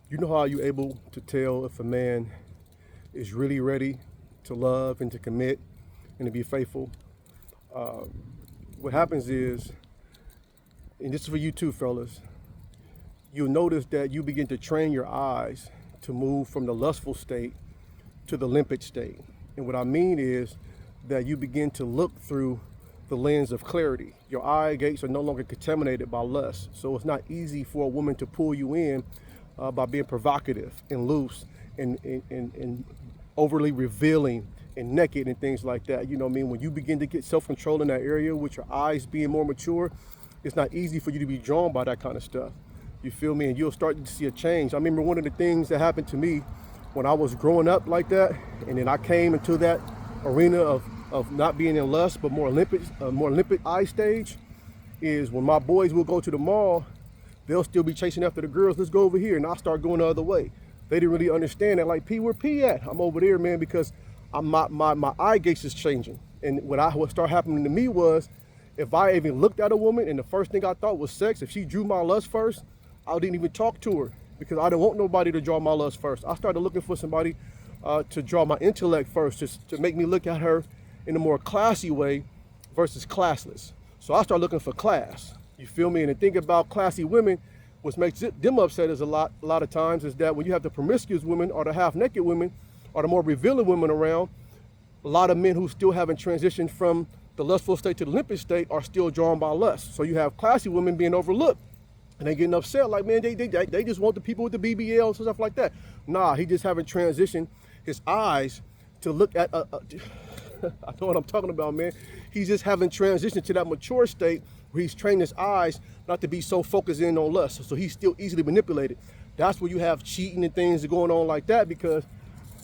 You know how you're able to tell if a man is really ready to love and to commit and to be faithful? What happens is, and this is for you too, fellas, you'll notice that you begin to train your eyes to move from the lustful state to the limpid state. And what I mean is that you begin to look through the lens of clarity. Your eye gates are no longer contaminated by lust. So it's not easy for a woman to pull you in by being provocative and loose and overly revealing and naked and things like that. You know what I mean? When you begin to get self-control in that area with your eyes being more mature, it's not easy for you to be drawn by that kind of stuff. You feel me? And you'll start to see a change. I remember one of the things that happened to me when I was growing up like that, and then I came into that arena of not being in lust, but more limpid eye stage, is when my boys will go to the mall, they'll still be chasing after the girls. Let's go over here. And I'll start going the other way. They didn't really understand that. Like, P, where P at? I'm over there, man, because my eye gaze is changing. And what started happening to me was, if I even looked at a woman and the first thing I thought was sex, if she drew my lust first, I didn't even talk to her because I didn't want nobody to draw my lust first. I started looking for somebody to draw my intellect first, just to make me look at her in a more classy way versus classless. So I started looking for class. You feel me? And the thing about classy women, what makes them upset is a lot of times is that when you have the promiscuous women or the half-naked women or the more revealing women around, a lot of men who still haven't transitioned from the lustful state to the limpid state are still drawn by lust. So you have classy women being overlooked. And they getting upset, like, man, they just want the people with the BBLs and stuff like that. Nah, he just haven't transitioned his eyes to look at, I know what I'm talking about, man. He's just haven't transitioned to that mature state where he's trained his eyes not to be so focused in on lust. So he's still easily manipulated. That's where you have cheating and things going on like that, because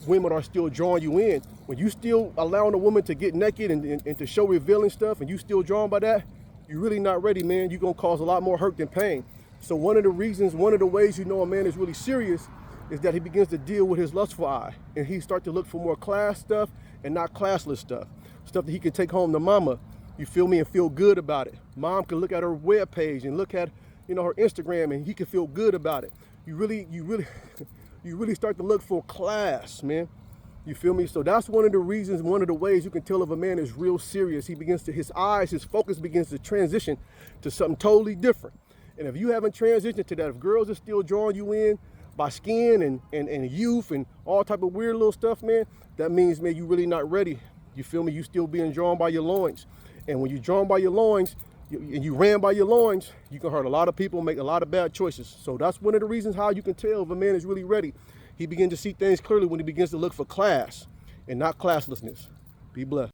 women are still drawing you in. When you still allowing a woman to get naked and to show revealing stuff, and you still drawn by that, you're really not ready, man. You're gonna cause a lot more hurt than pain. So one of the ways you know a man is really serious is that he begins to deal with his lustful eye, and he starts to look for more class stuff and not classless stuff that he can take home to mama. You feel me? And feel good about it. Mom can look at her web page and look at, you know, her Instagram, and he can feel good about it. You really start to look for class, man. You feel me? So that's one of the ways you can tell if a man is real serious. His focus begins to transition to something totally different. And if you haven't transitioned to that, if girls are still drawing you in by skin and youth and all type of weird little stuff, man, that means, man, you really not ready. You feel me? You still being drawn by your loins. And when you're drawn by your loins, and you ran by your loins, you can hurt a lot of people, make a lot of bad choices. So that's one of the reasons how you can tell if a man is really ready. He begins to see things clearly when he begins to look for class and not classlessness. Be blessed.